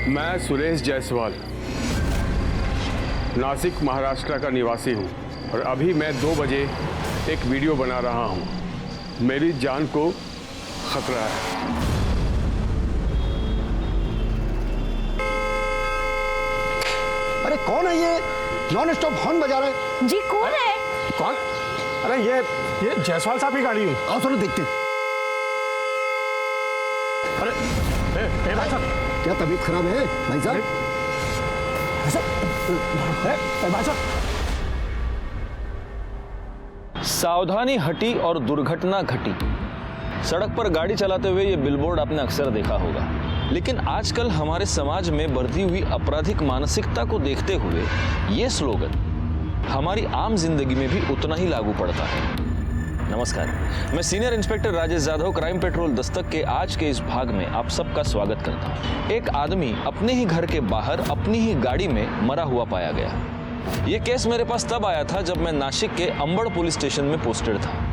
मैं सुरेश जायसवाल नासिक महाराष्ट्र का निवासी हूँ और अभी मैं 2 बजे एक वीडियो बना रहा हूँ। मेरी जान को खतरा है। अरे कौन है ये नॉन स्टॉप हॉर्न बजा रहा है? जी कौन है? कौन? अरे ये जायसवाल साहब की गाड़ी है। आओ चलो देखते हैं। अरे भाई साहब, क्या तबीयत खराब है भाई साहब? भाई साहब, सावधानी हटी और दुर्घटना घटी। सड़क पर गाड़ी चलाते हुए ये बिलबोर्ड आपने अक्सर देखा होगा, लेकिन आजकल हमारे समाज में बढ़ती हुई आपराधिक मानसिकता को देखते हुए ये स्लोगन हमारी आम जिंदगी में भी उतना ही लागू पड़ता है। नमस्कार, मैं senior inspector Rajesh Jadhav crime petrol Dastak के आज के इस भाग में आप सबका स्वागत करता हूँ। एक आदमी अपने ही घर के बाहर अपनी ही गाड़ी में मरा हुआ पाया गया। ये केस मेरे पास तब आया था जब मैं नासिक के अंबड़ पुलिस स्टेशन में पोस्टेड था।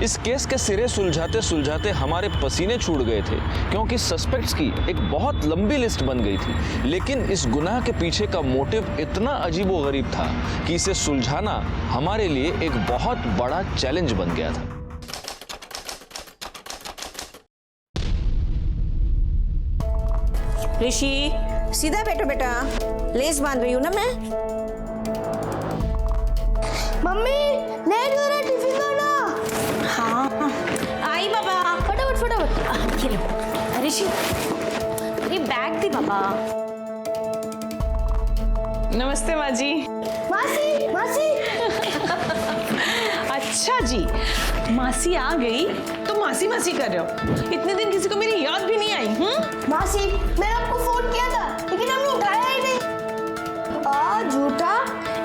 इस केस के सिरे सुलझाते सुलझाते हमारे पसीने छूट गए थे, क्योंकि सस्पेक्ट्स की एक बहुत लंबी लिस्ट बन गई थी। लेकिन इस गुनाह के पीछे का मोटिव इतना अजीबोगरीब था कि इसे सुलझाना हमारे लिए एक बहुत बड़ा चैलेंज बन गया था। ऋषि सीधा बैठो बेटा, लेस बांध रही हूँ ना मैं। मम्मी लेट हो रहा है, टिफिन दो ना। हाँ आई बाबा, फटाफट फटाफट। ये लो ऋषि, ये बैग थी बाबा। नमस्ते माँ जी। मासी मासी। अच्छा जी, मासी आ गई तो मासी मासी कर रहे हो। इतने दिन किसी को मेरी याद भी नहीं आई। मासी मैंने आपको फोन किया था लेकिन हमने उठाया ही नहीं। झूठा,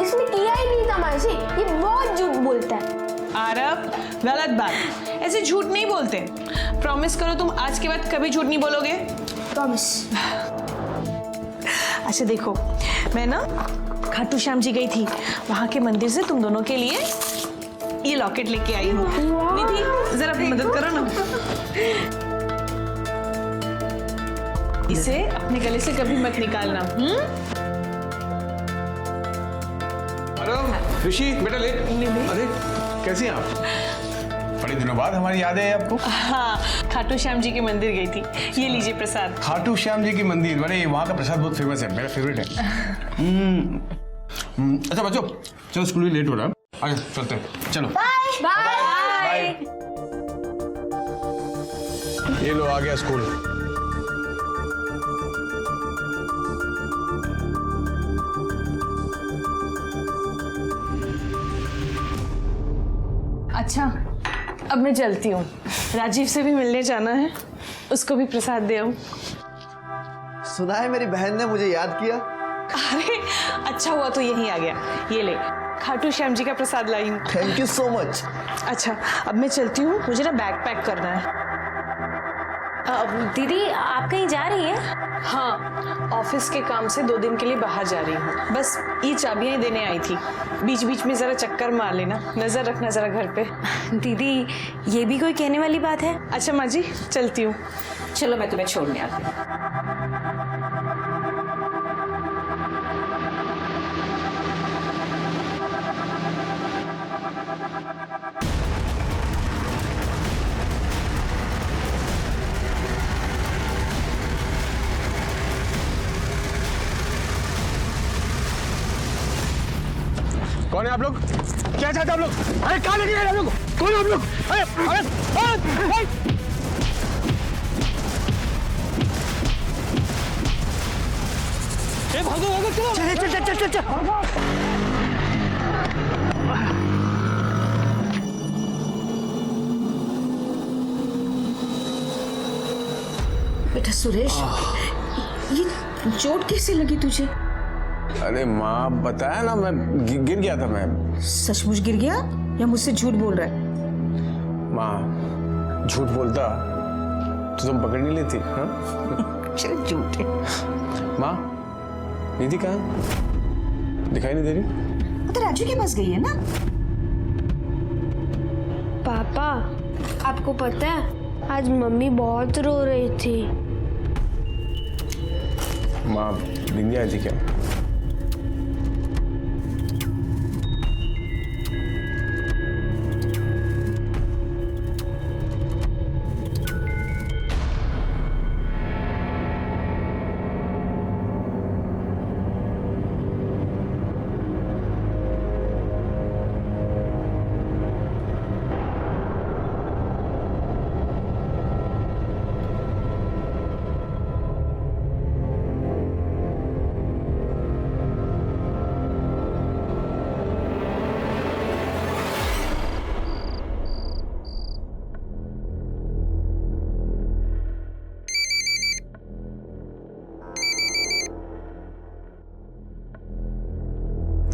इसने किया ही नहीं था मासी, ये बहुत झूठ बोलता है। आरव, गलत बात, ऐसे झूठ नहीं बोलते। प्रॉमिस करो तुम आज के बाद कभी झूठ नहीं बोलोगे। प्रॉमिस। अच्छा देखो, मैं ना खाटू श्याम जी गई थी, वहां के मंदिर से तुम दोनों के लिए ये लॉकेट लेके आई हूँ। निधि जरा मदद करो ना। इसे अपने गले से कभी मत निकालना। हेलो ऋषि, बेटा ले। अरे कैसी हैं आप? बड़े दिनों बाद हमारी याद है आपको। हाँ, खाटू श्याम जी के मंदिर गई थी। ये लीजिए प्रसाद। खाटू श्याम जी की मंदिर, अरे वहाँ का प्रसाद बहुत फेमस है, मेरा फेवरेट है। अच्छा बच्चों, चलो स्कूल भी लेट हो रहा है, आगे चलते हैं। चलो बाय बाय। ये लो आ गया स्कूल। अच्छा, अब मैं चलती हूँ। राजीव से भी मिलने जाना है, उसको भी प्रसाद दे आऊं। सुना है मेरी बहन ने मुझे याद किया। अरे अच्छा हुआ तो यहीं आ गया। ये ले, खाटू श्याम जी का प्रसाद लाई हूँ। Thank you so much. अच्छा अब मैं चलती हूँ, मुझे ना बैग पैक करना है। दीदी आप कहीं जा रही हैं? हाँ, ऑफिस के काम से 2 दिन के लिए बाहर जा रही हूँ। बस ये चाबियां ही देने आई थी। बीच बीच में जरा चक्कर मार लेना, नजर रखना जरा घर पे। दीदी ये भी कोई कहने वाली बात है? अच्छा माँ जी, चलती हूँ। चलो मैं तुम्हें छोड़ने आती हूँ। कौन है आप लोग? क्या चाहते हैं आप लोग? अरे कहाँ लेके गए आप लोग? कौन है आप लोग? अरे अरे अरे भागो भागो, चलो चल चल चल चल चल। बेटा सुरेश, ये चोट कैसे लगी तुझे? अरे माँ, बताया ना मैं गिर गया था। मैं सचमुच गिर गया या मुझसे झूठ बोल रहा है? माँ, झूठ बोलता तो तुम पकड़ नहीं लेती। हाँ चल झूठ है। माँ, निधि कहाँ? दिखाई नहीं दे रही। वो तो राजू के पास गई है ना। पापा आपको पता है आज मम्मी बहुत रो रही थी। नींद नहीं आई थी क्या?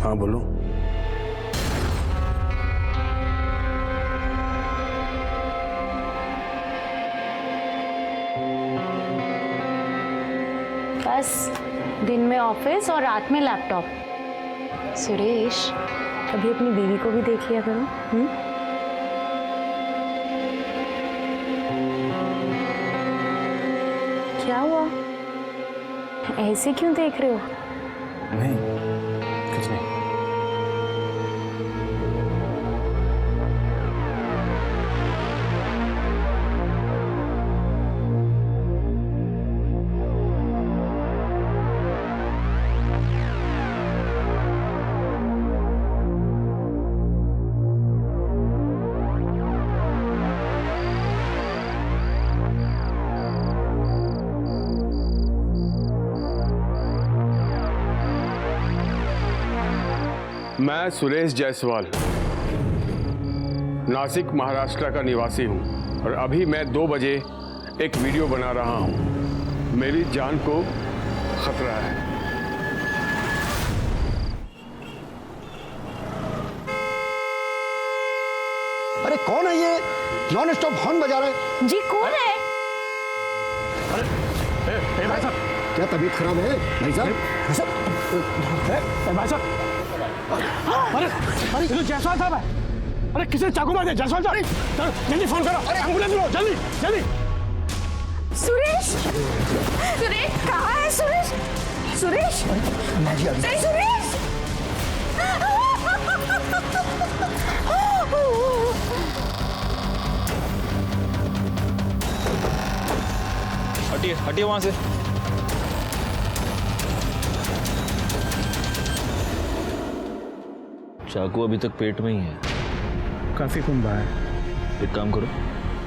हाँ बोलो। बस दिन में ऑफिस और रात में लैपटॉप। सुरेश, कभी अपनी बीवी को भी देख लिया करो। क्या हुआ? ऐसे क्यों देख रहे हो? नहीं, कुछ नहीं। मैं सुरेश जायसवाल नासिक महाराष्ट्र का निवासी हूं और अभी मैं 2 बजे एक वीडियो बना रहा हूं। मेरी जान को खतरा है। अरे कौन है ये नॉन स्टॉप हॉर्न बजा रहा है? जी कौन है? भाई साहब, क्या तबीयत खराब है भाई साहब? भाई साहब, भाई साहब, अरे अरे ये जायसवाल साहब है। अरे किसी ने चाकू मार दिया। जायसवाल साहब, चलो जल्दी फोन करो। अरे एम्बुलेंस लो, जल्दी जल्दी। सुरेश, सुरेश कहाँ है सुरेश? सुरेश, नहीं सुरेश। हटिए हटिए वहां से। चाकू अभी तक पेट में ही है। काफी खून बहा है एक काम करो,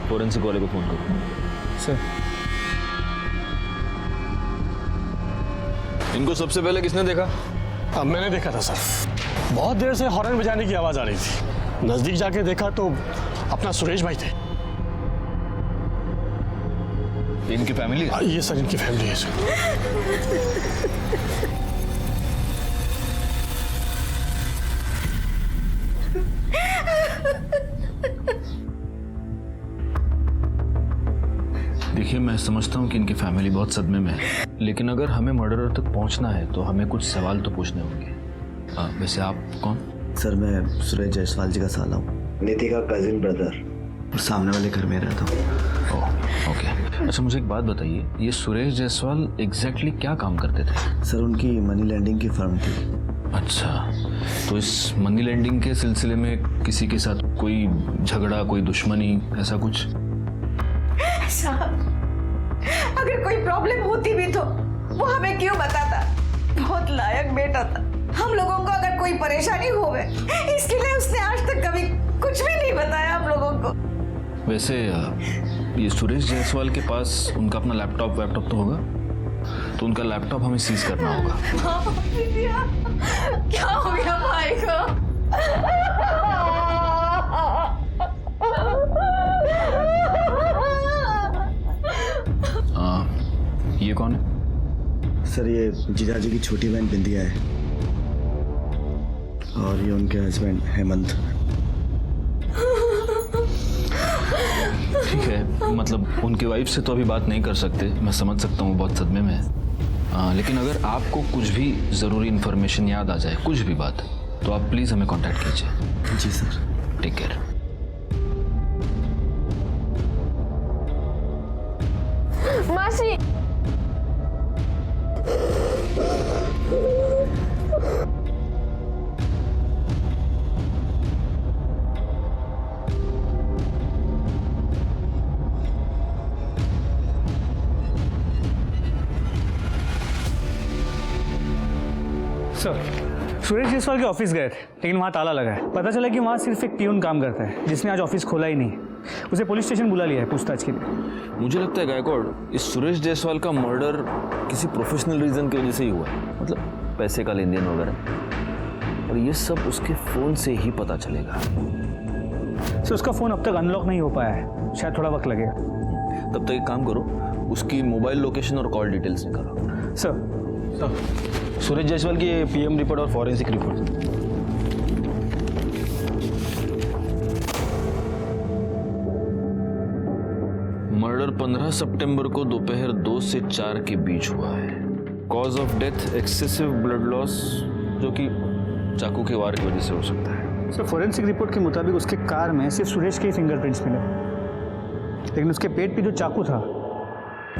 फोरेंसिक वाले को फोन करो। सर। इनको सबसे पहले किसने देखा? अब मैंने देखा था सर, बहुत देर से हॉर्न बजाने की आवाज आ रही थी। नजदीक जाके देखा तो अपना सुरेश भाई थे। इनकी फैमिली? ये सर इनकी फैमिली है सर। देखिए, मैं समझता हूँ कि इनकी फैमिली बहुत सदमे में है, लेकिन अगर हमें मर्डरर तक पहुँचना है तो हमें कुछ सवाल तो पूछने होंगे। वैसे आप कौन? सर मैं सुरेश जायसवाल जी का साला हूँ, नीति का कजिन ब्रदर, और सामने वाले घर में रहता हूँ। Oh okay. अच्छा मुझे एक बात बताइए, ये सुरेश जायसवाल एग्जैक्टली क्या काम करते थे? सर उनकी मनी लैंडिंग की फर्म थी। अच्छा, तो इस मनी लैंडिंग के सिलसिले में किसी के साथ कोई झगड़ा, कोई दुश्मनी, ऐसा कुछ? साहब, अगर कोई प्रॉब्लम होती भी तो वो हमें क्यों बताता? बहुत लायक बेटा था। हम लोगों को अगर कोई परेशानी होवे इसके लिए उसने आज तक कभी कुछ भी नहीं बताया हम लोगों को। वैसे ये सुरेश जायसवाल के पास उनका अपना लैपटॉप तो होगा, तो उनका लैपटॉप हमें सीज करना होगा। क्या हो गया भाई को? ये कौन है? सर ये जीजाजी की छोटी बहन बिंदिया है और ये उनके हस्बैंड हेमंत। ठीक है, मतलब उनकी वाइफ से तो अभी बात नहीं कर सकते, मैं समझ सकता हूँ बहुत सदमे में है। लेकिन अगर आपको कुछ भी ज़रूरी इन्फॉर्मेशन याद आ जाए, कुछ भी बात, तो आप प्लीज़ हमें कांटेक्ट कीजिए। जी सर। Take care. मासी सर, सुरेश जायसवाल के ऑफिस गए थे, लेकिन वहाँ ताला लगा है। पता चला कि वहाँ सिर्फ एक पियून काम करता है, जिसने आज ऑफिस खोला ही नहीं। उसे पुलिस स्टेशन बुला लिया है पूछताछ के लिए। मुझे लगता है गायकवाड़, इस सुरेश जायसवाल का मर्डर किसी प्रोफेशनल रीजन की वजह से ही हुआ है, मतलब पैसे का लेन देन वगैरह, और ये सब उसके फोन से ही पता चलेगा। सर, उसका फोन अब तक अनलॉक नहीं हो पाया है, शायद थोड़ा वक्त लगेगा। तब तक एक काम करो, उसकी मोबाइल लोकेशन और कॉल डिटेल्स निकालो। सर, सुरेश जायसवाल की पीएम रिपोर्ट और फॉरेंसिक रिपोर्ट। मर्डर 15 सितंबर को दोपहर 2 से 4 के बीच हुआ है। Cause of death excessive blood loss, जो कि चाकू के वार की वजह से हो सकता है। सर, फॉरेंसिक रिपोर्ट के मुताबिक उसके कार में सिर्फ सुरेश के ही फिंगरप्रिंट्स मिले, लेकिन उसके पेट पे जो चाकू था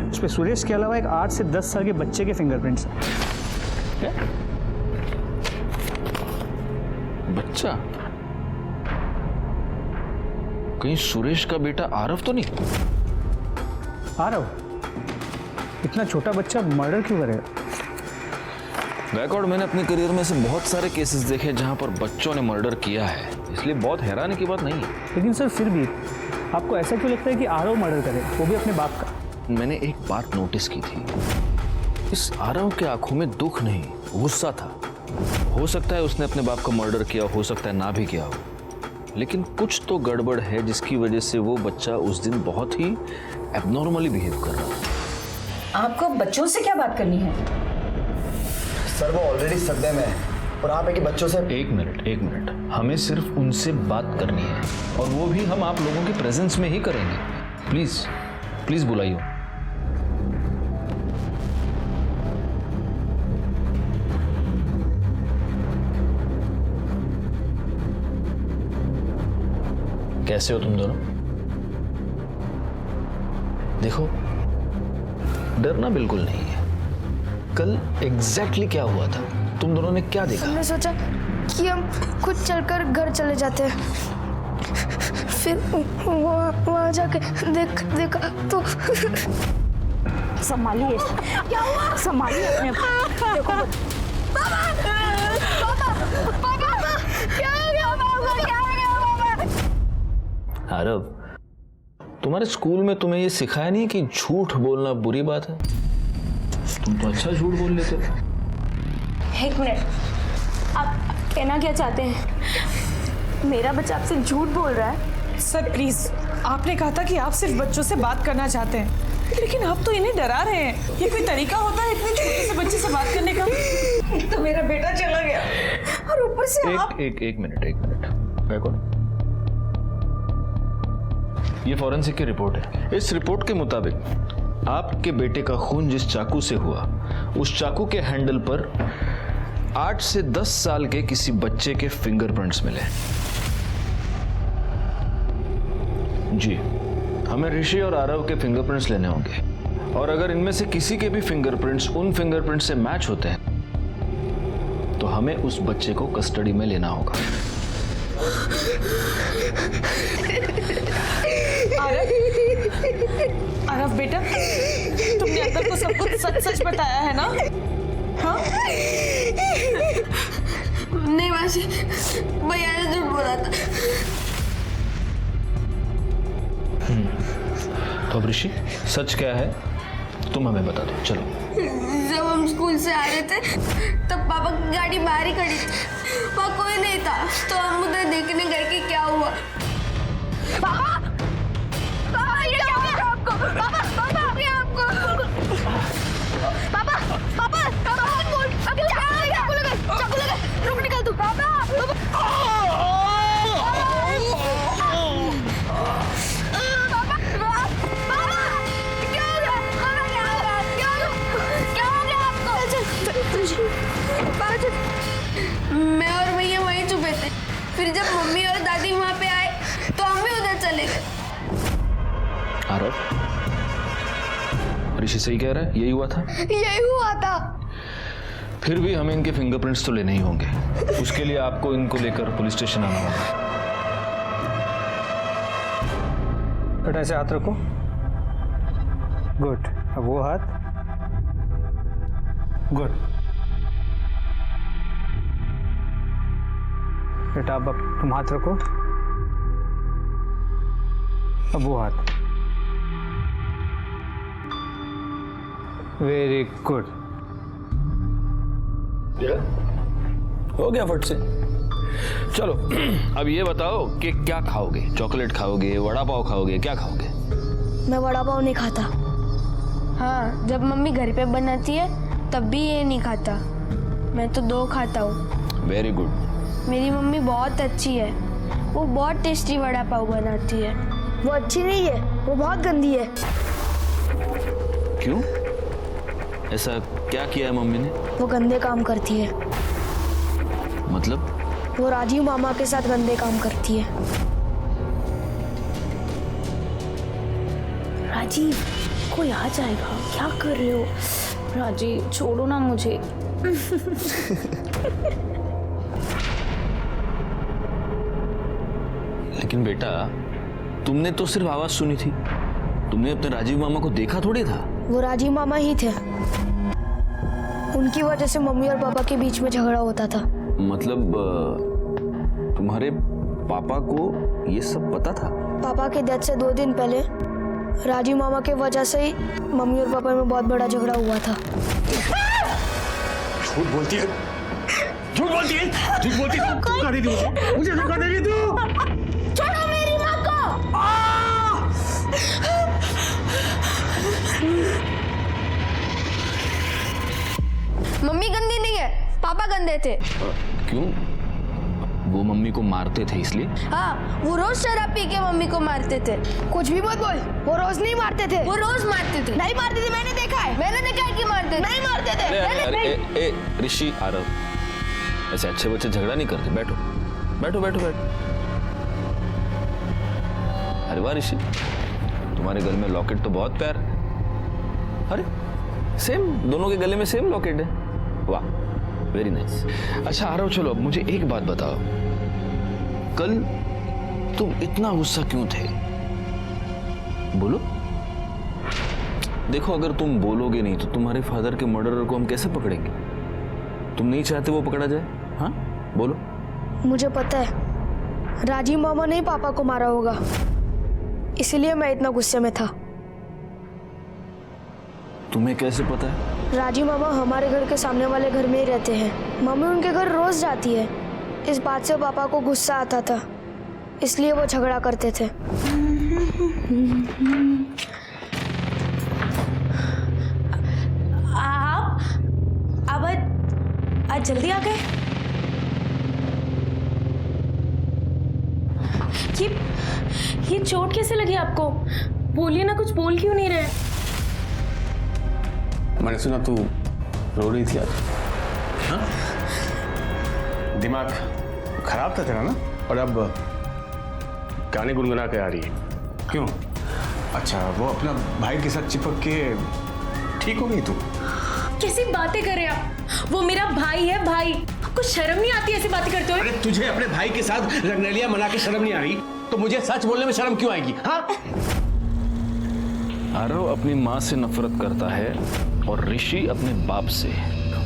उस पर सुरेश के अलावा एक 8 से 10 साल के बच्चे के फिंगरप्रिंट्स हैं। बच्चा? कहीं सुरेश का बेटा आरव तो नहीं? आरव? इतना छोटा बच्चा मर्डर क्यों करेगा? गायकवाड़, मैंने अपने करियर में से बहुत सारे केसेस देखे जहां पर बच्चों ने मर्डर किया है, इसलिए बहुत हैरानी की बात नहीं है। लेकिन सर, फिर भी आपको ऐसा क्यों लगता है कि आरव मर्डर करे, वो भी अपने बाप का? मैंने एक बात नोटिस की थी, इस आरव के आंखों में दुख नहीं, गुस्सा था। हो सकता है उसने अपने बाप का मर्डर किया, हो सकता है ना भी किया हो, लेकिन कुछ तो गड़बड़ है जिसकी वजह से वो बच्चा उस दिन बहुत ही एबनॉर्मली बिहेव कर रहा था। आपको बच्चों से क्या बात करनी है? सर, वो ऑलरेडी सदमे में है और आप है कि बच्चों से। एक मिनट, हमें सिर्फ उनसे बात करनी है, और वो भी हम आप लोगों के प्रेजेंस में ही करेंगे। प्लीज बुलाइए। कैसे हो तुम दोनों? देखो, डरना बिल्कुल नहीं है। कल एग्जैक्टली क्या हुआ था, तुम दोनों ने क्या देखा? हमने सोचा कि हम खुद चलकर घर चले जाते हैं, फिर वहाँ जाके देखा तो। संभालिए, संभालिए अपने देखो। आरव, तुम्हारे स्कूल में तुम्हें ये सिखाया नहीं कि झूठ बोलना बुरी बात है? तुम तो अच्छा झूठ बोल लेते हो। एक मिनट, आप कहना क्या चाहते हैं? मेरा बच्चा आपसे झूठ बोल रहा है? सर प्लीज, आपने कहा था कि आप सिर्फ बच्चों से बात करना चाहते हैं, लेकिन आप तो इन्हें डरा रहे हैं। ये कोई तरीका होता है इतने छोटे से बच्चे से बात करने का? तो मेरा बेटा चला गया और ऊपर से आप। एक मिनट गायकवाड़, ये फॉरेंसिक की रिपोर्ट है। इस रिपोर्ट के मुताबिक आपके बेटे का खून जिस चाकू से हुआ, उस चाकू के हैंडल पर 8 से 10 साल के किसी बच्चे के फिंगरप्रिंट्स मिले। जी, हमें ऋषि और आरव के फिंगरप्रिंट्स लेने होंगे, और अगर इनमें से किसी के भी फिंगरप्रिंट्स उन फिंगरप्रिंट्स से मैच होते हैं तो हमें उस बच्चे को कस्टडी में लेना होगा। आरव बेटा, तुमने अंदर को सब कुछ सच बताया है ना? हाँ? नहीं मासी, भैया ने झूठ बोला था। तो अब ऋषि, सच क्या है तुम हमें बता दो। चलो। जब हम स्कूल से आ रहे थे तब पापा की गाड़ी बाहर ही खड़ी थी, वहाँ कोई नहीं था, तो हम उधर देखने गए कि क्या हुआ। पापा, पापा ये क्या हुआ आपको? पापा ये आपको। पापा, पापा, पापा बोल, अभी चाकू लगा, रुक निकल तू। पापा, मैं और भैया वहीं छुपे थे, फिर जब मम्मी और दादी वहाँ पे आए तो हम भी उधर चले गए। आरव, ऋषि सही कह रहा है, यही हुआ था? यही हुआ था। फिर भी हमें इनके फिंगरप्रिंट्स तो लेने ही होंगे। उसके लिए आपको इनको लेकर पुलिस स्टेशन आना होगा। बेटा ऐसे हाथ रखो। गुड, अब वो हाथ। गुड। बेटा अब तुम हाथ रखो, अब वो हाथ। Very good. हो गया फट से। चलो अब ये बताओ कि क्या खाओगे? चॉकलेट खाओगे, वड़ा पाव खाओगे, क्या खाओगे? मैं वड़ा पाव नहीं खाता। हाँ, जब मम्मी घर पे बनाती है तब भी ये नहीं खाता। मैं तो 2 खाता हूँ। Very good. मेरी मम्मी बहुत अच्छी है, वो बहुत टेस्टी वड़ा पाव बनाती है। वो अच्छी नहीं है, वो बहुत गंदी है। क्यों? ऐसा क्या किया है मम्मी ने? वो गंदे काम करती है। मतलब? वो राजीव मामा के साथ गंदे काम करती है। राजीव, कोई आ जाएगा, क्या कर रहे हो? राजीव छोड़ो ना मुझे। लेकिन बेटा, तुमने तो सिर्फ आवाज सुनी थी, तुमने अपने राजीव मामा को देखा थोड़ी था। वो राजीव मामा ही थे। उनकी वजह से मम्मी और पापा के बीच में झगड़ा होता था। मतलब तुम्हारे पापा को ये सब पता था? पापा के डेथ से 2 दिन पहले राजीव मामा के वजह से ही मम्मी और पापा में बहुत बड़ा झगड़ा हुआ था। झूठ बोलती है, झूठ बोलती है, झूठ बोलती है। धोखा दे दी मुझे धोखा दे दी तू। छोड़ो मेरी माँ को। मम्मी गंदी नहीं है, पापा गंदे थे। क्यों? वो मम्मी को मारते थे इसलिए? हाँ, वो रोज शराब पी के मम्मी को मारते थे। कुछ भी मत बोल, वो रोज नहीं मारते थे। वो रोज मारते थे। नहीं मारते थे, मैंने देखा है। मैंने देखा है कि मारते थे। नहीं मारते थे। अरे ऋषि, आरव, ऐसे अच्छे बच्चे झगड़ा नहीं करते। बैठो बैठो बैठो बैठो। अरे वाह ऋषि, तुम्हारे गले में लॉकेट तो बहुत प्यार है। अरे सेम, दोनों के गले में सेम लॉकेट है। वाह, वेरी नाइस। अच्छा आरव, चलो अब मुझे एक बात बताओ, कल तुम इतना गुस्सा क्यों थे? बोलो। देखो, अगर तुम बोलोगे नहीं तो तुम्हारे फादर के मर्डरर को हम कैसे पकड़ेंगे? तुम नहीं चाहते वो पकड़ा जाए? हाँ बोलो। मुझे पता है राजीव मामा ने ही पापा को मारा होगा, इसलिए मैं इतना गुस्से में था। तुम्हें कैसे पता है? राजीव मामा हमारे घर के सामने वाले घर में ही रहते हैं। मम्मी उनके घर रोज जाती है। इस बात से पापा को गुस्सा आता था, इसलिए वो झगड़ा करते थे। आप आज जल्दी आ गए? ये चोट कैसे लगी आपको? बोलिए ना, कुछ बोल क्यों नहीं रहे? मैंने सुना तू रो रही थी आज। हाँ? दिमाग खराब था तेरा ना, और अब गाने गुनगुना के आ रही है। क्यों? अच्छा, वो अपना भाई के साथ चिपक के ठीक हो गई तू? कैसी बातें कर रहे हैं आप? वो मेरा भाई है, भाई। आपको शर्म नहीं आती ऐसी बातें करते हुए? अरे तुझे अपने भाई के साथ रंगरेलिया मना के शर्म नहीं आ रही, तो मुझे सच बोलने में शर्म क्यों आएगी? हाँ? आरव अपनी माँ से नफरत करता है और ऋषि अपने बाप से,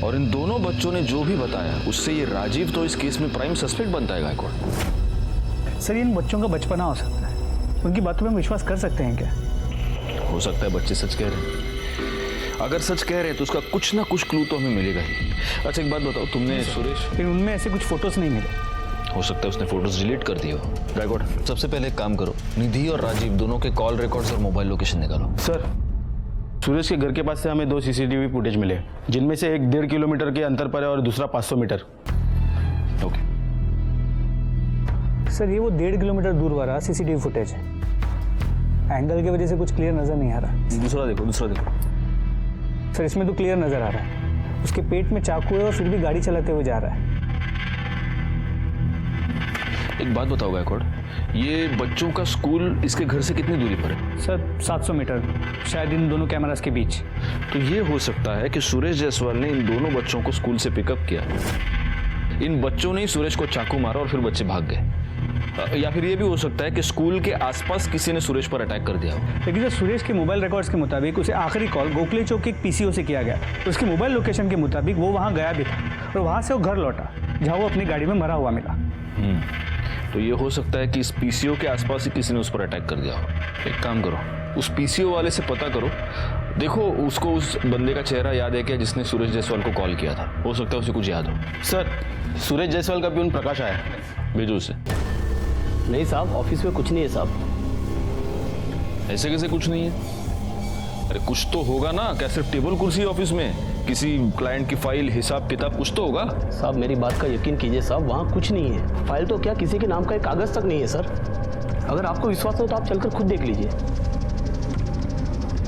और इन दोनों बच्चों ने जो भी बताया उससे ये राजीव तो इस केस में प्राइम सस्पेक्ट बनता है गायकवाड़। सर, इन बच्चों का बचपना हो सकता है, उनकी बातों पे हम विश्वास कर सकते हैं क्या? हो सकता है बच्चे सच कह रहे हैं। अगर सच कह रहे हैं तो उसका कुछ ना कुछ क्लू तो हमें मिलेगा ही। अच्छा एक बात बताओ, तुमने सुरेश, लेकिन उनमें ऐसे कुछ फोटोज नहीं मिले। हो सकता है उसने फोटोज डिलीट कर दिए हो। गायकवाड़, सबसे पहले एक काम करो, निधि और राजीव दोनों के कॉल रिकॉर्ड्स और मोबाइल लोकेशन निकालो। सर, सुरेश के घर के पास से हमें 2 CCTV फुटेज मिले, जिनमें से एक 1.5 किलोमीटर के अंतर पर है और दूसरा 500 मीटर। ओके सर, ये वो 1.5 किलोमीटर दूर वाला CCTV फुटेज है। एंगल की वजह से कुछ क्लियर नजर नहीं आ रहा। दूसरा देखो। सर, इसमें तो क्लियर नजर आ रहा है, उसके पेट में चाकू है और फिर भी गाड़ी चलाते हुए जा रहा है। एक बात बताओ गायकवाड़, ये बच्चों का स्कूल इसके घर से कितनी दूरी पर है? सर 700 मीटर, शायद इन दोनों कैमरास के बीच। तो ये हो सकता है कि सुरेश जायसवाल ने इन दोनों बच्चों को स्कूल से पिकअप किया, इन बच्चों ने सुरेश को चाकू मारा और फिर बच्चे भाग गए। या फिर ये भी हो सकता है कि स्कूल के आसपास किसी ने सुरेश पर अटैक कर दिया हो। लेकिन सर, सुरेश के मोबाइल रिकॉर्ड्स के मुताबिक उसे आखिरी कॉल गोखले चौक के एक PCO से किया गया। उसके मोबाइल लोकेशन के मुताबिक वो वहाँ गया भी था और वहाँ से वो घर लौटा, जहाँ वो अपनी गाड़ी में मरा हुआ मिला। तो ये हो सकता है कि इस पीसीओ के आसपास ही किसी ने उस पर अटैक कर दिया हो। एक काम करो, उस पीसीओ वाले से पता करो, देखो उसको उस बंदे का चेहरा याद है क्या जिसने सुरेश जायसवाल को कॉल किया था। हो सकता है उसे कुछ याद हो। सर, सूरज जायसवाल का प्यून प्रकाश आया। भेजो उसे। नहीं साहब, ऑफिस में कुछ नहीं है साहब। ऐसे कैसे कुछ नहीं है? अरे कुछ तो होगा ना, क्या सिर्फ टेबल कुर्सी ऑफिस में? किसी क्लाइंट की फाइल, हिसाब किताब कुछ तो होगा। साहब मेरी बात का यकीन कीजिए साहब, वहाँ कुछ नहीं है। फाइल तो क्या, किसी के नाम का एक कागज तक नहीं है सर। अगर आपको विश्वास हो तो आप चलकर खुद देख लीजिए।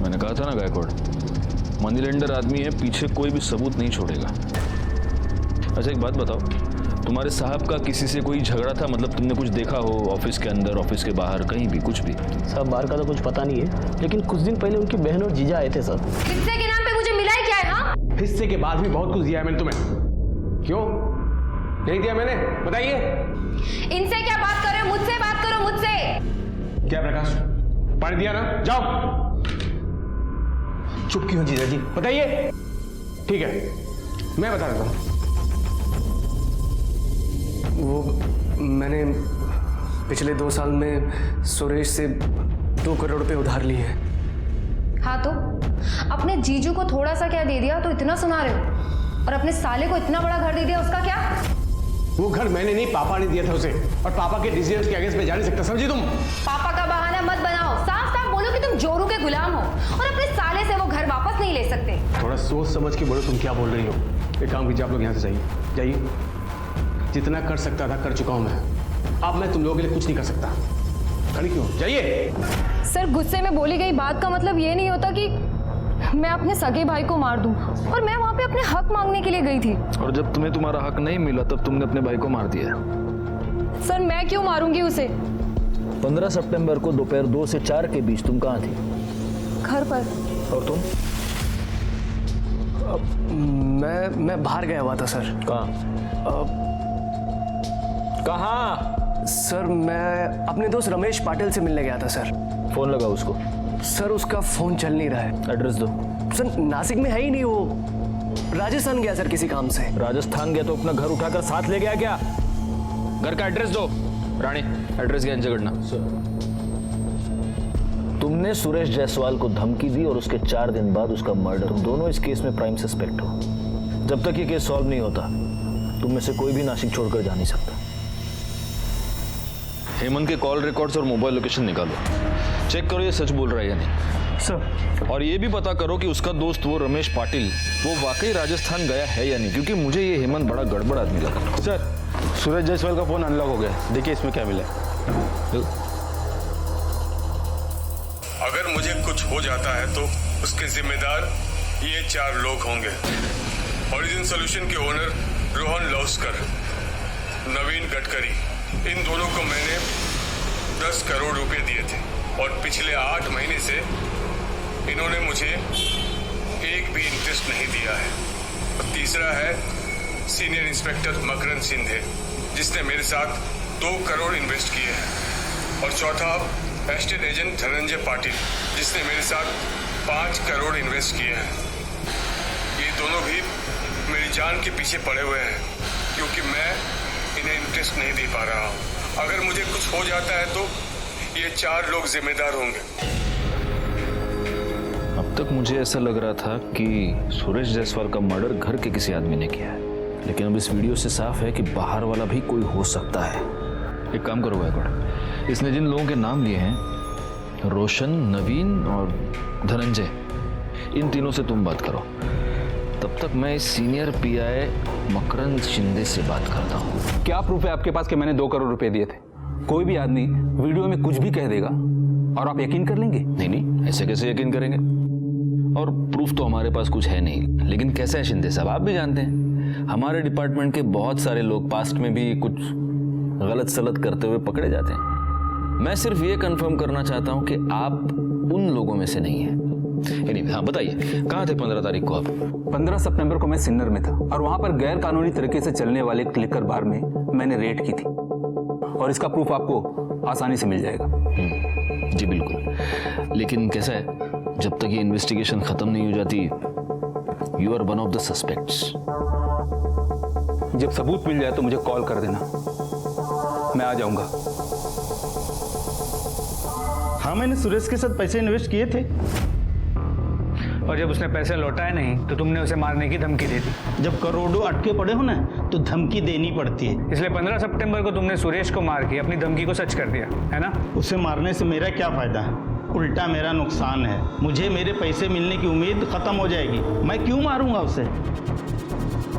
मैंने कहा था ना गायकवाड़, मनी लेंडर आदमी है, पीछे कोई भी सबूत नहीं छोड़ेगा। अच्छा एक बात बताओ, तुम्हारे साहब का किसी से कोई झगड़ा था? मतलब तुमने कुछ देखा हो ऑफिस के अंदर, ऑफिस के बाहर, कहीं भी कुछ भी? साहब बाहर का तो कुछ पता नहीं है, लेकिन कुछ दिन पहले उनकी बहन और जीजा आए थे सर। हिस्से के नाम पे मुझे मिला ही क्या है? हाँ, हिस्से के बाद भी बहुत कुछ दिया है मैंने तुम्हें। क्यों नहीं दिया मैंने, बताइए। इनसे क्या बात कर रहे हो? मुझसे बात करो, मुझसे। क्या प्रकाश, पानी दिया ना? जाओ। चुप क्यों जीजा जी, बताइए। ठीक है, मैं बता देता हूं। वो मैंने पिछले 2 साल में सुरेश से 2 करोड़ रुपए उधार लिए हैं। हाँ तो अपने जीजू को थोड़ा सा क्या दे दिया तो इतना सुना रहे हो, और अपने साले को इतना बड़ा घर दे दिया, उसका क्या? वो घर मैंने नहीं, पापा ने दिया था उसे, और पापा के डिसीजन के अगेंस्ट में जा नहीं सकता, समझी तुम? पापा का बहाना मत बनाओ, साफ साफ बोलो कि तुम जोरू के गुलाम हो और अपने साले से वो घर वापस नहीं ले सकते। थोड़ा सोच समझ के बोलो तुम क्या बोल रही हो। एक काम कीजिए, आप लोग यहाँ से जाइए, जाइए। जितना कर सकता था कर चुका हूं मैं, अब मैं तुम लोगों के लिए कुछ नहीं कर सकता। खड़ी क्यों, जाइए। सर गुस्से में बोली गई बात का मतलब ये नहीं होता कि मैं अपने सगे भाई को मार दूं, और मैं वहां पे अपने हक मांगने के लिए गई थी। और जब तुम्हें तुम्हारा हक नहीं मिला तब तुमने अपने भाई को मार दिया। सर मैं क्यों मारूंगी उसे? 15 सितंबर को दोपहर 2 से 4 के बीच तुम कहाँ थी? घर पर। और तुम? मैं बाहर गया हुआ था सर। कहाँ? सर मैं अपने दोस्त रमेश पाटिल से मिलने गया था सर। फोन लगा उसको। सर उसका फोन चल नहीं रहा है। एड्रेस दो। सर नासिक में है ही नहीं, वो राजस्थान गया सर किसी काम से। राजस्थान गया तो अपना घर उठाकर साथ ले गया क्या? घर का एड्रेस दो। रानी एड्रेस ज्ञान झगड़ना। तुमने सुरेश जायसवाल को धमकी दी और उसके 4 दिन बाद उसका मर्डर। तुम दोनों इस केस में प्राइम सस्पेक्ट हो। जब तक ये केस सॉल्व नहीं होता तुम में से कोई भी नासिक छोड़कर जा नहीं सकता। हेमंत के कॉल रिकॉर्ड्स और मोबाइल लोकेशन निकालो, चेक करो ये सच बोल रहा है या नहीं। सर, और ये भी पता करो कि उसका दोस्त वो रमेश पाटिल वो वाकई राजस्थान गया है या नहीं, क्योंकि मुझे ये हेमंत बड़ा गड़बड़ आदमी लगा। सर, सूरज जायसवाल का फोन अनलॉक हो गया, देखिए इसमें क्या मिला है। अगर मुझे कुछ हो जाता है तो उसके जिम्मेदार ये 4 लोग होंगे। ओरिजिन सॉल्यूशन के ओनर रोहन लौस्कर, नवीन गडकरी, इन दोनों को मैंने 10 करोड़ रुपए दिए थे और पिछले 8 महीने से इन्होंने मुझे एक भी इंटरेस्ट नहीं दिया है। और तीसरा है सीनियर इंस्पेक्टर मकरंद सिंधे, जिसने मेरे साथ 2 करोड़ इन्वेस्ट किए हैं। और चौथा एस्टेट एजेंट धनंजय पाटिल, जिसने मेरे साथ 5 करोड़ इन्वेस्ट किए हैं। ये दोनों भी मेरी जान के पीछे पड़े हुए हैं, क्योंकि मैं इन्हें इंटरेस्ट नहीं दे पा रहा हूँ। अगर मुझे कुछ हो जाता है तो ये 4 लोग जिम्मेदार होंगे। अब तक मुझे ऐसा लग रहा था कि सुरेश जायसवाल का मर्डर घर के किसी आदमी ने किया है, लेकिन अब इस वीडियो से साफ है कि बाहर वाला भी कोई हो सकता है। एक काम करो गायकवाड़, इसने जिन लोगों के नाम लिए हैं, रोशन, नवीन और धनंजय, इन तीनों से तुम बात करो। तब तक मैं इस सीनियर पीआई मकरंद शिंदे से बात करता हूँ। क्या प्रूफ है आपके पास कि मैंने 2 करोड़ रुपए दिए थे? कोई भी आदमी वीडियो में कुछ भी कह देगा और आप यकीन कर लेंगे? नहीं, ऐसे कैसे यकीन करेंगे? और प्रूफ तो हमारे पास कुछ है नहीं। लेकिन कैसा है शिंदे साहब, आप भी जानते हैं हमारे डिपार्टमेंट के बहुत सारे लोग पास्ट में भी कुछ गलत सलत करते हुए पकड़े जाते हैं। मैं सिर्फ ये कंफर्म करना चाहता हूँ कि आप उन लोगों में से नहीं हैं। हाँ बताइए, कहाँ थे 15 तारीख को आप? 15 सितंबर को मैं सिन्नर में था और वहां पर गैर कानूनी तरीके से चलने वाले क्लिकर बार में मैंने रेड की थी, और इसका प्रूफ आपको आसानी से मिल जाएगा। जी बिल्कुल, लेकिन कैसा है, जब तक ये इन्वेस्टिगेशन खत्म नहीं हो जाती, you are one of the suspects. जब सबूत मिल जाए तो मुझे कॉल कर देना। मैं आ जाऊंगा। हाँ, मैंने सुरेश के साथ पैसे इन्वेस्ट किए थे। और जब उसने पैसे लौटाए नहीं तो तुमने उसे मारने की धमकी दे दी। जब करोड़ों अटके पड़े हो ना तो धमकी देनी पड़ती है। इसलिए 15 सितंबर को तुमने सुरेश को मार के अपनी धमकी को सच कर दिया, है ना? उसे मारने से मेरा क्या फायदा है? उल्टा मेरा नुकसान है। मुझे मेरे पैसे मिलने की उम्मीद खत्म हो जाएगी। मैं क्यों मारूंगा उसे?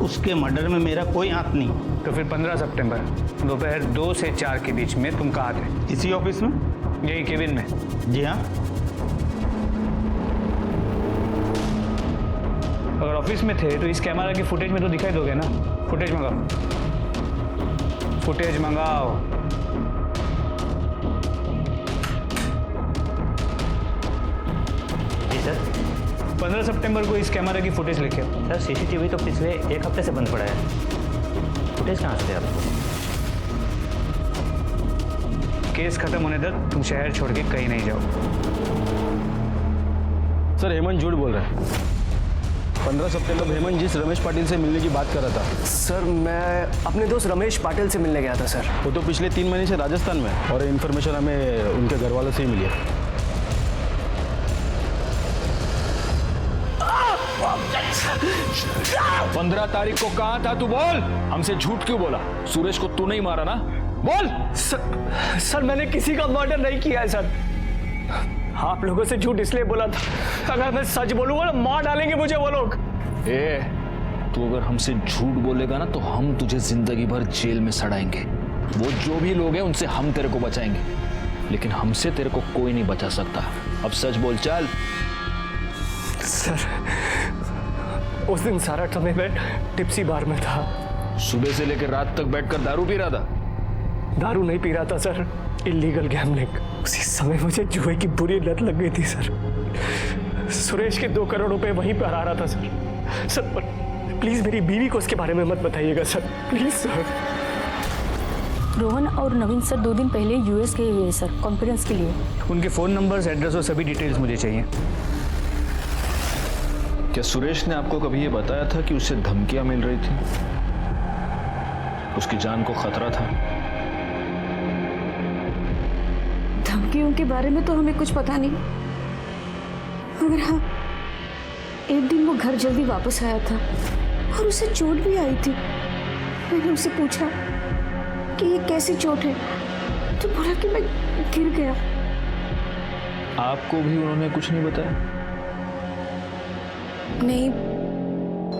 उसके मर्डर में मेरा कोई हाथ नहीं। तो फिर 15 सितंबर दोपहर 2 से 4 के बीच में तुम कहाँ थे? इसी ऑफिस में। यही केबिन में? जी हाँ। अगर ऑफिस में थे तो इस कैमरा की फुटेज में तो दिखाई दोगे ना? फुटेज मंगाओ, फुटेज मंगाओ। जी सर। 15 सितंबर को इस कैमरा की फुटेज लेके आओ। सर सीसीटीवी तो पिछले 1 हफ्ते से बंद पड़ा है। फुटेज कहाँ से आपको? केस खत्म होने तक तुम शहर छोड़ के कहीं नहीं जाओ। सर हेमंत झूठ बोल रहा है। 15 सितंबर को हेमंत जिस रमेश पाटिल से मिलने की बात कर रहा था। सर मैं अपने दोस्त रमेश पाटिल से मिलने गया था सर। वो तो पिछले 3 महीने से राजस्थान में है और इन्फॉर्मेशन हमें उनके घर वालों से ही मिली है। पंद्रह तारीख को कहाँ था तू? बोल। हमसे झूठ क्यों बोला? सुरेश को तू नहीं मारा ना? बोल। सर मैंने किसी का मर्डर नहीं किया है सर। आप लोगों से झूठ इसलिए बोला था, अगर मैं सच बोलूंगा ना मार डालेंगे मुझे वो लोग। तू अगर हमसे झूठ बोलेगा ना तो हम तुझे जिंदगी भर जेल में सड़ाएंगे। वो जो भी लोग हैं उनसे हम तेरे को बचाएंगे, लेकिन हमसे तेरे को कोई नहीं बचा सकता। अब सच बोल चल। सर उस दिन सारा समय मैं टिप्सी बार में था। सुबह से लेकर रात तक बैठकर दारू पी रहा था? दारू नहीं पी रहा था सर, इलीगल गैम्बलिंग। उसी समय मुझे जुए की बुरी लत लग गई थी सर। सुरेश के 2 करोड़ रुपए वहीं पर आ रहा था सर। सर प्लीज मेरी बीवी को उसके बारे में मत बताइएगा सर, प्लीज सर। रोहन और नवीन सर 2 दिन पहले यूएस गए हुए हैं सर, कॉन्फ्रेंस के लिए। उनके फोन नंबर्स, एड्रेस और सभी डिटेल्स मुझे चाहिए। क्या सुरेश ने आपको कभी ये बताया था कि उसे धमकियां मिल रही थी? उसकी जान को खतरा था? धमकियों के बारे में तो हमें कुछ पता नहीं, मगर हाँ एक दिन वो घर जल्दी वापस आया था और उसे चोट भी आई थी। मैंने उससे पूछा कि ये कैसी चोट है, तो बोला कि मैं गिर गया। आपको भी उन्होंने कुछ नहीं बताया? नहीं,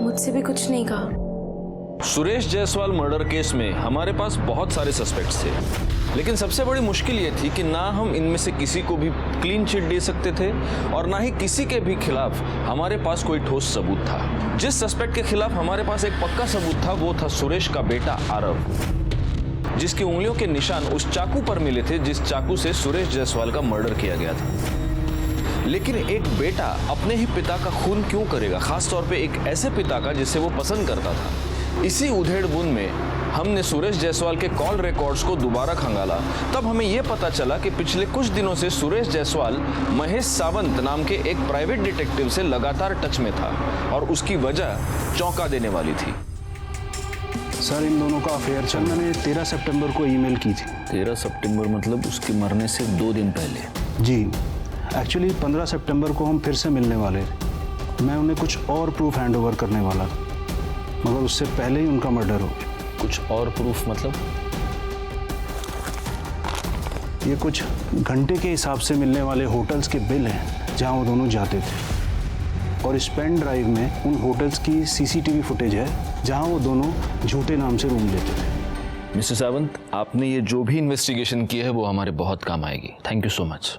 मुझसे भी कुछ नहीं कहा। सुरेश जायसवाल मर्डर केस में हमारे पास बहुत सारे सस्पेक्ट्स थे, लेकिन सबसे बड़ी मुश्किल ये थी कि ना हम इनमें से किसी को भी क्लीन चिट दे सकते थे और ना ही किसी के भी खिलाफ हमारे पास कोई ठोस सबूत था। जिस सस्पेक्ट के खिलाफ हमारे पास एक पक्का सबूत था वो था सुरेश का बेटा आरव, जिसकी उंगलियों के निशान उस चाकू पर मिले थे जिस चाकू से सुरेश जायसवाल का मर्डर किया गया था। लेकिन एक बेटा अपने ही पिता का खून क्यों करेगा, खासतौर पे एक ऐसे पिता का जिसे वो पसंद करता था? इसी उधेड़-बुन में हमने सुरेश जायसवाल के कॉल रिकॉर्ड्स को दोबारा खंगाला। तब हमें यह पता चला कि पिछले कुछ दिनों से सुरेश जायसवाल महेश सावंत नाम के एक प्राइवेट डिटेक्टिव से लगातार टच में था और उसकी वजह चौंका देने वाली थी। सर इन दोनों का अफेयर चल। मैंने 13 सितंबर को ईमेल की थी। 13 सितंबर मतलब उसके मरने से 2 दिन पहले? जी, एक्चुअली 15 सितंबर को हम फिर से मिलने वाले थे। मैं उन्हें कुछ और प्रूफ हैंडओवर करने वाला था, मगर उससे पहले ही उनका मर्डर हो गया। कुछ और प्रूफ मतलब? ये कुछ घंटे के हिसाब से मिलने वाले होटल्स के बिल हैं जहां वो दोनों जाते थे, और इस पेन ड्राइव में उन होटल्स की सीसीटीवी फुटेज है जहां वो दोनों झूठे नाम से रूम लेते थे। मिस्टर सावंत, आपने ये जो भी इन्वेस्टिगेशन की है वो हमारे बहुत काम आएगी। Thank you so much.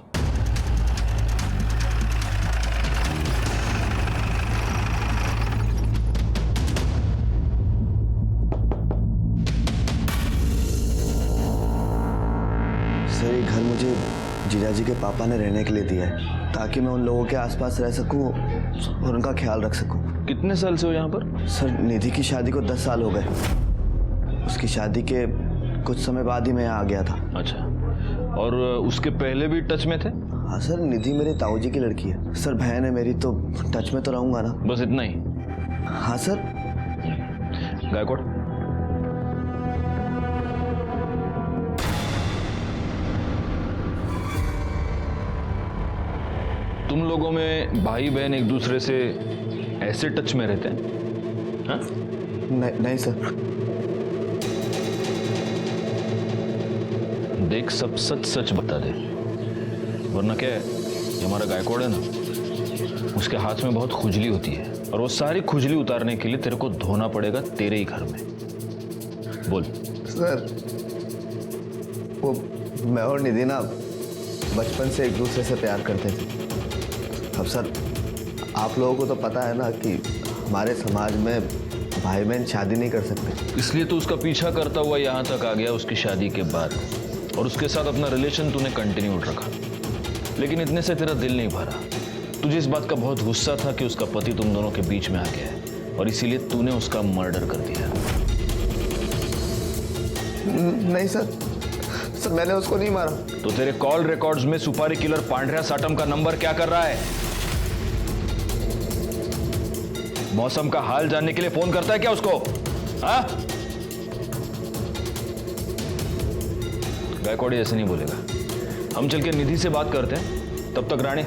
Sir ये घर मुझे जीजाजी के पापा ने रहने के लिए दिया है ताकि मैं उन लोगों के आसपास रह सकूं और उनका ख्याल रख सकूं। कितने साल से हो यहाँ पर? सर निधि की शादी को 10 साल हो गए। उसकी शादी के कुछ समय बाद ही मैं यहाँ आ गया था। अच्छा, और उसके पहले भी टच में थे? हाँ सर, निधि मेरे ताऊजी की लड़की है। सर बहन है मेरी, तो टच में तो रहूंगा ना। बस इतना ही? हाँ सर। गायकवाड़, तुम लोगों में भाई बहन एक दूसरे से ऐसे टच में रहते हैं? हाँ? नहीं सर। देख, सब सच सच बता दे, वरना क्या है, ये हमारा गायकवाड़ है ना, उसके हाथ में बहुत खुजली होती है और वो सारी खुजली उतारने के लिए तेरे को धोना पड़ेगा तेरे ही घर में। बोल। सर, वो मैं और निधि ना बचपन से एक दूसरे से प्यार करते थे। अब सर, आप लोगों को तो पता है ना कि हमारे समाज में भाई बहन शादी नहीं कर सकते। इसलिए तो उसका पीछा करता हुआ यहाँ तक आ गया उसकी शादी के बाद, और उसके साथ अपना रिलेशन तूने कंटिन्यू रखा। लेकिन इतने से तेरा दिल नहीं भरा। तुझे इस बात का बहुत गुस्सा था कि उसका पति तुम दोनों के बीच में आ गया है, और इसीलिए तूने उसका मर्डर कर दिया। नहीं सर, मैंने उसको नहीं मारा। तो तेरे कॉल रिकॉर्ड्स में सुपारी किलर पांड्या साटम का नंबर क्या कर रहा है? मौसम का हाल जानने के लिए फोन करता है क्या उसको? हाँ? गायकवाड़ी ऐसे नहीं बोलेगा। हम चल के निधि से बात करते हैं, तब तक राणे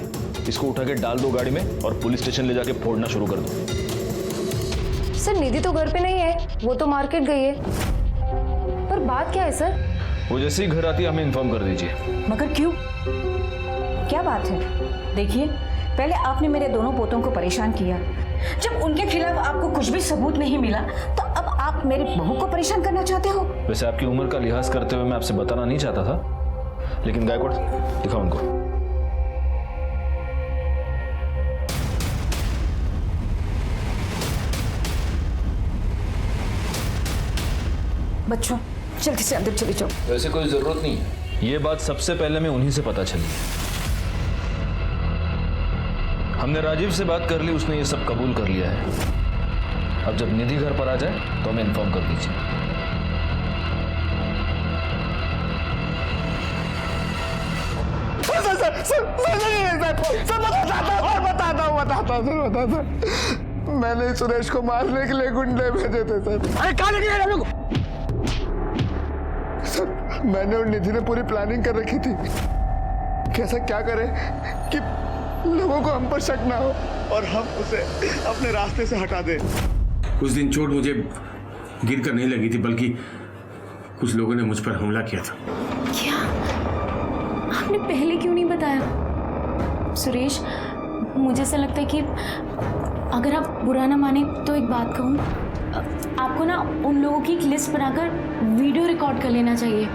इसको उठा के डाल दो गाड़ी में और पुलिस स्टेशन ले जाके फोड़ना शुरू कर दो। सर निधि तो घर पे नहीं है, वो तो मार्केट गई है। पर बात क्या है सर? वो जैसे ही घर आती है हमें इन्फॉर्म कर दीजिए। मगर क्यों? क्या बात है? देखिए, पहले आपने मेरे दोनों पोतों को परेशान किया। जब उनके खिलाफ आपको कुछ भी सबूत नहीं मिला, तो अब आप मेरी बहू को परेशान करना चाहते हो? वैसे आपकी उम्र का लिहाज करते हुए मैं आपसे बताना नहीं चाहता था, लेकिन गायकवाड़ दिखाओ उनको। बच्चों, जल्दी से अंदर चले जाओ। वैसे कोई जरूरत नहीं है, ये बात सबसे पहले मैं उन्हीं से पता चली। हमने राजीव से बात कर ली, उसने ये सब कबूल कर लिया है। अब जब निधि घर पर आ जाए तो हमें इन्फॉर्म कर दीजिए। बताता। मैंने सुरेश को मारने के लिए गुंडे भेजे थे सर। अरे कहाँ लेके गए लोग? सर, मैंने और निधि ने पूरी प्लानिंग कर रखी थी। कैसा क्या करें कि लोगों को हम पर शक ना हो और हम उसे अपने रास्ते से हटा दें। उस दिन चोट मुझे गिर कर नहीं लगी थी, बल्कि कुछ लोगों ने मुझ पर हमला किया था। क्या? आपने पहले क्यों नहीं बताया? सुरेश, मुझे ऐसा लगता है कि अगर आप बुरा ना माने तो एक बात कहूँ, आपको ना उन लोगों की एक लिस्ट बनाकर वीडियो रिकॉर्ड कर लेना चाहिए।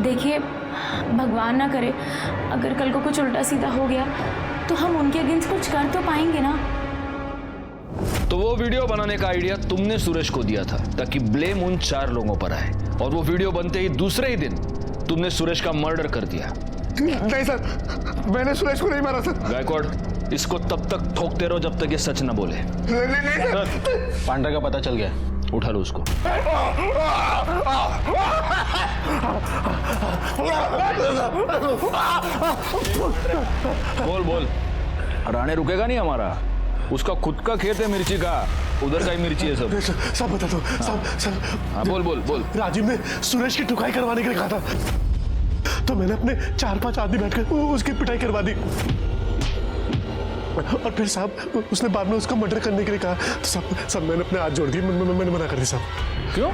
देखिए, भगवान ना करे अगर कल को कुछ उल्टा सीधा हो गया तो हम उनके अगेंस्ट कुछ कर तो पाएंगे ना। तो वो वीडियो बनाने का आइडिया तुमने सुरेश को दिया था ताकि ब्लेम उन 4 लोगों पर आए, और वो वीडियो बनते ही दूसरे ही दिन तुमने सुरेश का मर्डर कर दिया। नहीं सर, मैंने सुरेश को नहीं मारा सर। गायकवाड़, इसको तब तक ठोकते रहो जब तक ये सच न बोले। नहीं। पांड्या का पता चल गया, उठा लो उसको। बोल बोल। राणे रुकेगा नहीं हमारा, उसका खुद का खेत है मिर्ची का, उधर का ही मिर्ची है सब। सब बता दो। सब। हाँ बोल बोल बोल। राजीव ने सुरेश की ठुकाई करवाने के लिए कहा था, तो मैंने अपने 4-5 आदमी बैठकर उसकी पिटाई करवा दी। और फिर साहब उसने बाद में उसका मर्डर करने के लिए कहा, तो सब मैंने अपने हाथ जोड़ दिए। मैंने मना कर दिया साहब। क्यों?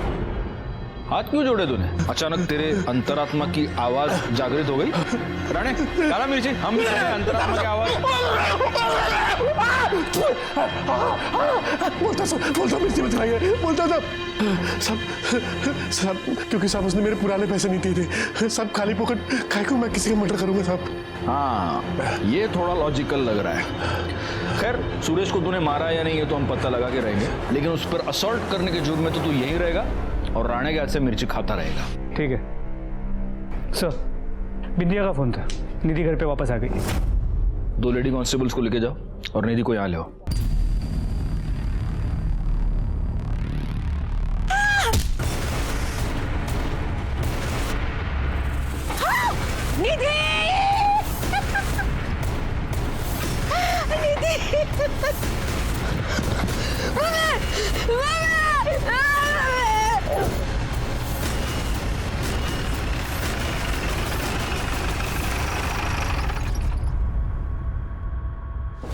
हाथ क्यों जोड़े तूने? अचानक तेरे अंतरात्मा की आवाज जागृत हो गई। राणे, काला मिर्ची, हम भी अंतरात्मा की आवाज। बोलता मिर्ची मत खाइए, बोलता था सब, क्योंकि साहब उसने मेरे पुराने पैसे नहीं दिए थे। सब खाली पॉकेट खाए को मैं किसी का मर्डर करूंगा साहब। हाँ, ये थोड़ा लॉजिकल लग रहा है। खैर, सुरेश को तूने मारा या नहीं ये तो हम पता लगा के रहेंगे, लेकिन उस पर असॉल्ट करने के जुर्म में तो तू यही रहेगा और राणे के हाथ से मिर्ची खाता रहेगा। ठीक है सर। बिंदिया का फोन था, निधि घर पे वापस आ गई। 2 लेडी कांस्टेबल्स को लेके जाओ और निधि को यहाँ ले आओ।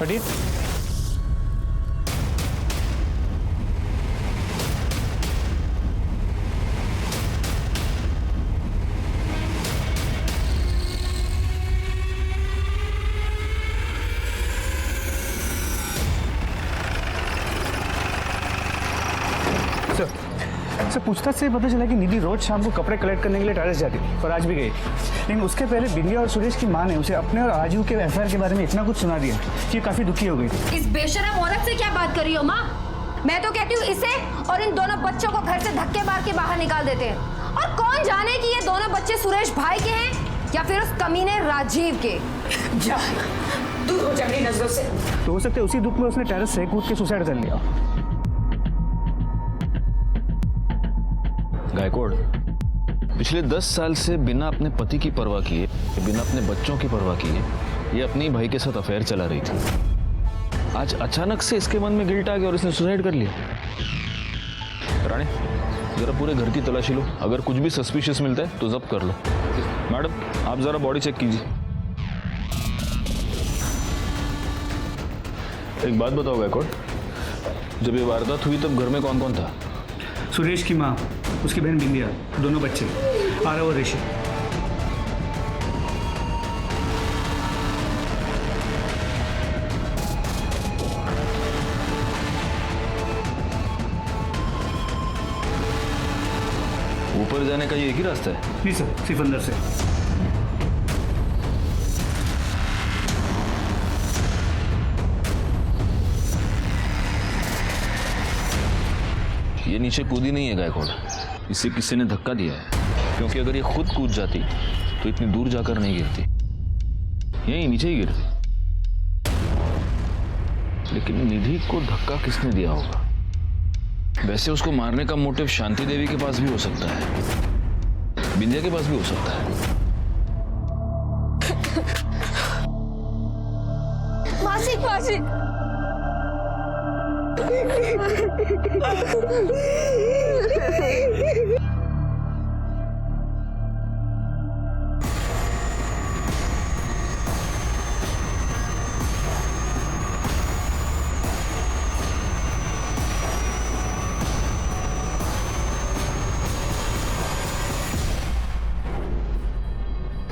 हटिए। सर पूछताछ से पता चला कि निधि रोज शाम को कपड़े कलेक्ट करने के लिए टेरेस जाती थी और आज भी गई, लेकिन उसके पहले बिंदिया और सुरेश की माँ ने उसे अपने और राजू के अफेयर के बारे में इतना कुछ सुना दिया कि काफी दुखी हो गई थी। इस बेशरम औरत से क्या बात कर रही हो माँ? मैं तो कहती हूँ इसे और इन दोनों बच्चों को घर से धक्के मार के बाहर निकाल देते हैं। और कौन जाने कि ये दोनों बच्चे सुरेश भाई के हैं या फिर उस कमीने राजीव के। जा, दूर हो जा मेरी नजरों से। तो हो सकता है उसी दुख में उसने टेरेस से कूद के सुसाइड कर लिया। गायकवाड़, पिछले 10 साल से बिना अपने पति की परवाह किए, बिना अपने बच्चों की परवाह किए, ये अपने भाई के साथ अफेयर चला रही थी। आज अचानक से इसके मन में गिल्ट आ गया और इसने सुसाइड कर लिया। रानी, जरा पूरे घर की तलाशी लो, अगर कुछ भी सस्पिशियस मिलता है तो जब्त कर लो। मैडम, आप जरा बॉडी चेक कीजिए। एक बात बताओ गायकवाड़, जब ये वारदात हुई तब घर में कौन कौन था? सुरेश की माँ, उसकी बहन बिंदिया, दोनों बच्चे आरव और ऋषि। ऊपर जाने का ये एक ही रास्ता है? नहीं सर, सिर्फ अंदर से। ये नीचे कूदी नहीं है गायकवाड़, इसे किसी ने धक्का दिया है, क्योंकि अगर ये खुद कूद जाती तो इतनी दूर जाकर नहीं गिरती, यहीं नीचे ही गिरती। लेकिन निधि को धक्का किसने दिया होगा? वैसे उसको मारने का मोटिव शांति देवी के पास भी हो सकता है, बिंदिया के पास भी हो सकता है। मासी, मासी।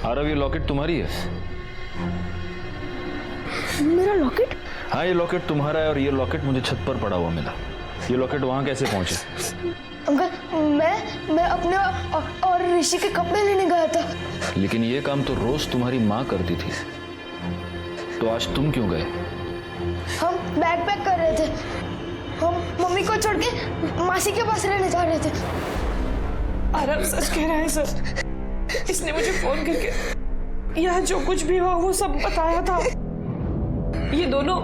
आरव, ये लॉकेट तुम्हारी है? मेरा लॉकेट? हाँ, ये लॉकेट तुम्हारा है और ये लॉकेट मुझे छत पर पड़ा हुआ मिला। ये लॉकेट वहां कैसे पहुंचे? अंकल, मैं अपने और ऋषि के कपड़े लेने गया था। लेकिन ये काम तो रोज तुम्हारी माँ करती थी, तो आज तुम क्यों गए? हम बैग पैक कर रहे थे, हम मम्मी को छोड़ के मासी के पास रहने जा रहे थे। आरव सच कह रहा है सर, इसने मुझे फोन करके यहाँ जो कुछ भी हुआ वो सब बताया था। ये दोनों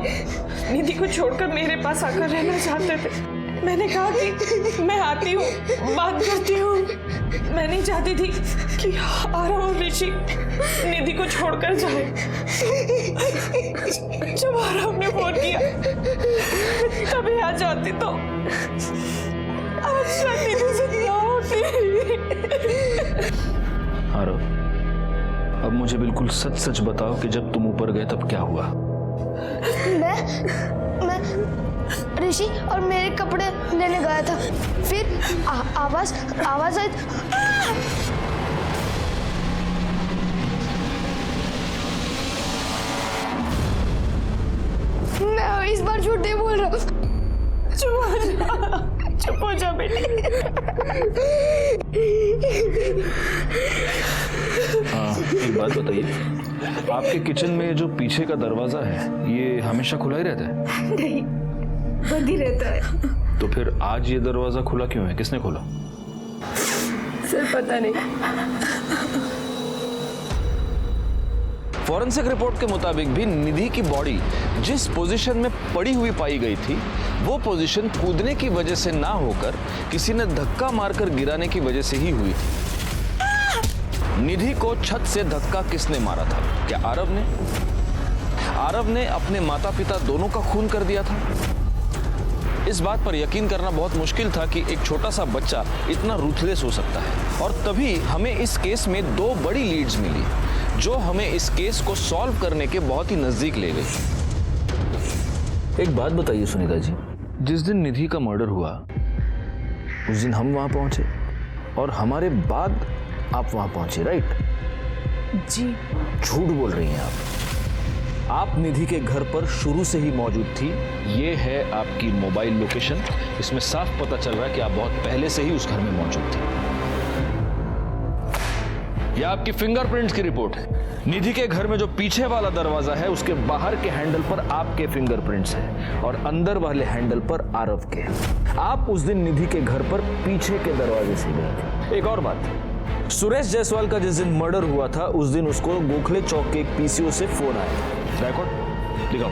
निधि को छोड़कर मेरे पास आकर रहना चाहते थे। मैंने कहा कि मैं आती हूँ, बात करती हूँ। मैं नहीं चाहती थी कि आरव और ऋषि निधि को छोड़कर जाए। जब आरव ने फोन किया तभी आ जाती तो आज शायद निधि से ना होती। आरव, अब मुझे बिल्कुल सच सच बताओ कि जब तुम ऊपर गए तब क्या हुआ? मैं ऋषि और मेरे कपड़े लेने गया था, फिर आवाज आई। मैं इस बार झूठ नहीं बोल रहा। चुप हो जा बेटी। हाँ, एक बात बताइए, आपके किचन में जो पीछे का दरवाजा है ये हमेशा खुला ही रहता है? नहीं, बंद ही रहता है। तो फिर आज ये दरवाजा खुला क्यों है? किसने खोला? सर पता नहीं। फॉरेंसिक रिपोर्ट के मुताबिक भी निधि की बॉडी जिस पोजीशन में पड़ी हुई पाई गई थी वो पोजीशन कूदने की वजह से ना होकर किसी ने धक्का मारकर गिराने की वजह से ही हुई थी। निधि को छत से धक्का किसने मारा था? क्या आरव ने? आरव ने अपने माता पिता दोनों का खून कर दिया था। इस बात पर यकीन करना बहुत मुश्किल था कि एक छोटा सा बच्चा इतना रूथलेस हो सकता है। और तभी हमें इस केस में 2 बड़ी लीड्स मिली जो हमें इस केस को सॉल्व करने के बहुत ही नजदीक ले गई। एक बात बताइए सुनीता जी, जिस दिन निधि का मर्डर हुआ उस दिन हम वहां पहुंचे और हमारे बाद आप वहां पहुंचे, राइट? जी। झूठ बोल रही हैं आप निधि के घर पर शुरू से ही मौजूद थी। ये है आपकी मोबाइल लोकेशन, इसमें साफ पता चल रहा है कि आप बहुत पहले से ही उस घर में मौजूद थी। यह आपकी फिंगरप्रिंट्स की रिपोर्ट है। निधि के घर में जो पीछे वाला दरवाजा है उसके बाहर के हैंडल पर आपके फिंगरप्रिंट्स हैं और अंदर वाले हैंडल पर आरव के। आप उस दिन निधि के घर पर पीछे के दरवाजे से गए थे। एक और बात, सुरेश जायसवाल का जिस दिन मर्डर हुआ था उस दिन उसको गोखले चौक के एक पीसीओ से फोन आया था। रिकॉर्ड दिखाओ।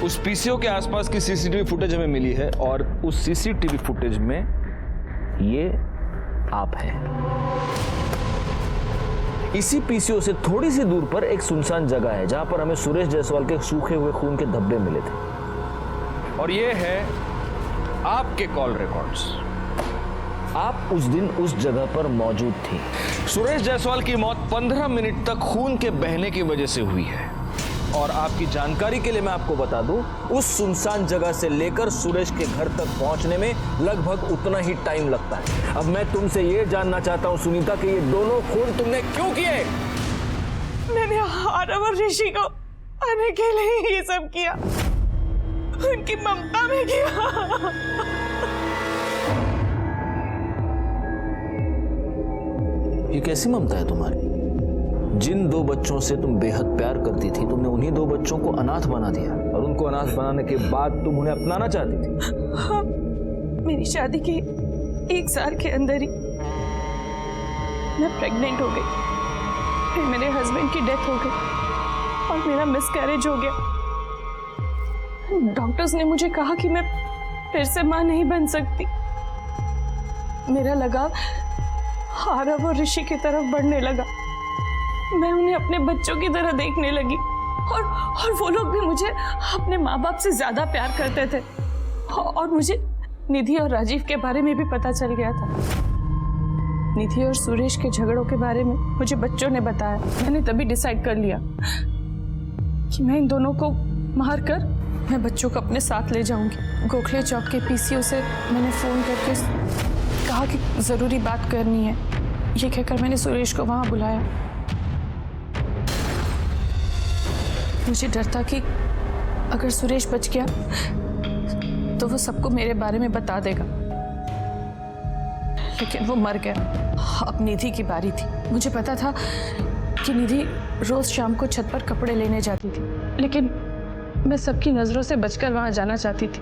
उस पीसीओ के आसपास की सीसीटीवी फुटेज हमें मिली है और उस सीसीटीवी फुटेज में ये आप हैं। इसी पीसीओ से थोड़ी सी दूर पर एक सुनसान जगह है जहां पर हमें सुरेश जायसवाल के सूखे हुए खून के धब्बे मिले थे और ये है आपके कॉल रिकॉर्ड्स। आप उस दिन उस जगह पर मौजूद थी। सुरेश जायसवाल की मौत 15 मिनट तक खून के बहने की वजह से हुई है और आपकी जानकारी के लिए मैं आपको बता दूं, उस सुनसान जगह से लेकर सुरेश के घर तक पहुंचने में लगभग उतना ही टाइम लगता है। अब मैं तुमसे यह जानना चाहता हूं सुनीता कि ये दोनों खून तुमने क्यों किए? मैंने आरव और ऋषि को आने के लिए ये सब किया, उनकी ममता में किया। ये कैसी ममता है तुम्हारी? जिन 2 बच्चों से तुम बेहद प्यार करती थी तुमने उन्हीं 2 बच्चों को अनाथ बना दिया और उनको अनाथ बनाने के बाद तुम उन्हें अपनाना चाहती थी। हाँ, मेरी शादी के 1 साल के अंदर ही मैं प्रेग्नेंट हो गई, फिर मेरे हस्बैंड की डेथ हो गई और मेरा मिसकैरेज हो गया। डॉक्टर्स ने मुझे कहा कि मैं फिर से मां नहीं बन सकती। मेरा लगाव आरव और ऋषि की तरफ बढ़ने लगा। मैं उन्हें अपने बच्चों की तरह देखने लगी और वो लोग भी मुझे अपने माँ बाप से ज्यादा प्यार करते थे। और मुझे निधि और राजीव के बारे में भी पता चल गया था। निधि और सुरेश के झगड़ों के बारे में मुझे बच्चों ने बताया। मैंने तभी डिसाइड कर लिया कि मैं इन दोनों को मार कर मैं बच्चों को अपने साथ ले जाऊंगी। गोखले चौक के पीसीओ से मैंने फोन करके कहा कि जरूरी बात करनी है। ये कहकर मैंने सुरेश को वहां बुलाया। मुझे डर था कि अगर सुरेश बच गया तो वो सबको मेरे बारे में बता देगा, लेकिन वो मर गया। अब निधि की बारी थी। मुझे पता था कि निधि रोज शाम को छत पर कपड़े लेने जाती थी, लेकिन मैं सबकी नजरों से बचकर वहां जाना चाहती थी।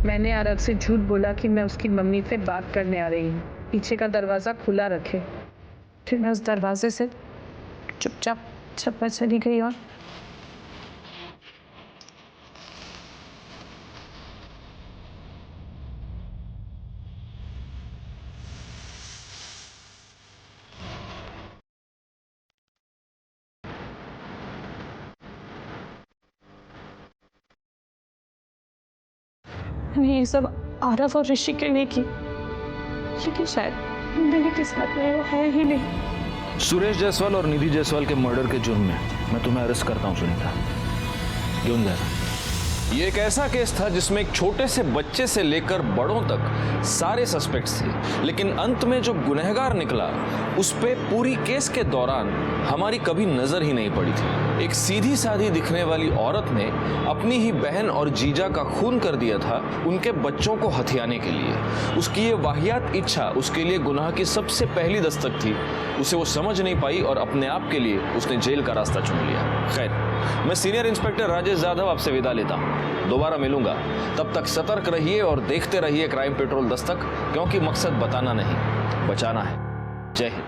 मैंने आरव से झूठ बोला कि मैं उसकी मम्मी से बात करने आ रही हूँ, पीछे का दरवाजा खुला रखे। फिर मैं उस दरवाजे से चुपचाप छत पर चली गई और मैंने ये सब आरव और ऋषि के लिए की, लेकिन शायद मेरी किस्मत में वो है ही नहीं। सुरेश जायसवाल और निधि जायसवाल के मर्डर के जुर्म में मैं तुम्हें अरेस्ट करता हूं सुनीता। क्यों जा? ये एक ऐसा केस था जिसमें एक छोटे से बच्चे से लेकर बड़ों तक सारे सस्पेक्ट्स थे, लेकिन अंत में जो गुनहगार निकला उस पे पूरी केस के दौरान हमारी कभी नजर ही नहीं पड़ी थी। एक सीधी साधी दिखने वाली औरत ने अपनी ही बहन और जीजा का खून कर दिया था उनके बच्चों को हथियाने के लिए। उसकी ये वाहियात इच्छा उसके लिए गुनाह की सबसे पहली दस्तक थी। उसे वो समझ नहीं पाई और अपने आप के लिए उसने जेल का रास्ता चुन लिया। खैर, मैं सीनियर इंस्पेक्टर राजेश यादव आपसे विदा लेता हूँ। दोबारा मिलूंगा, तब तक सतर्क रहिए और देखते रहिए क्राइम पेट्रोल दस्तक, क्योंकि मकसद बताना नहीं, बचाना है। जय हिंद।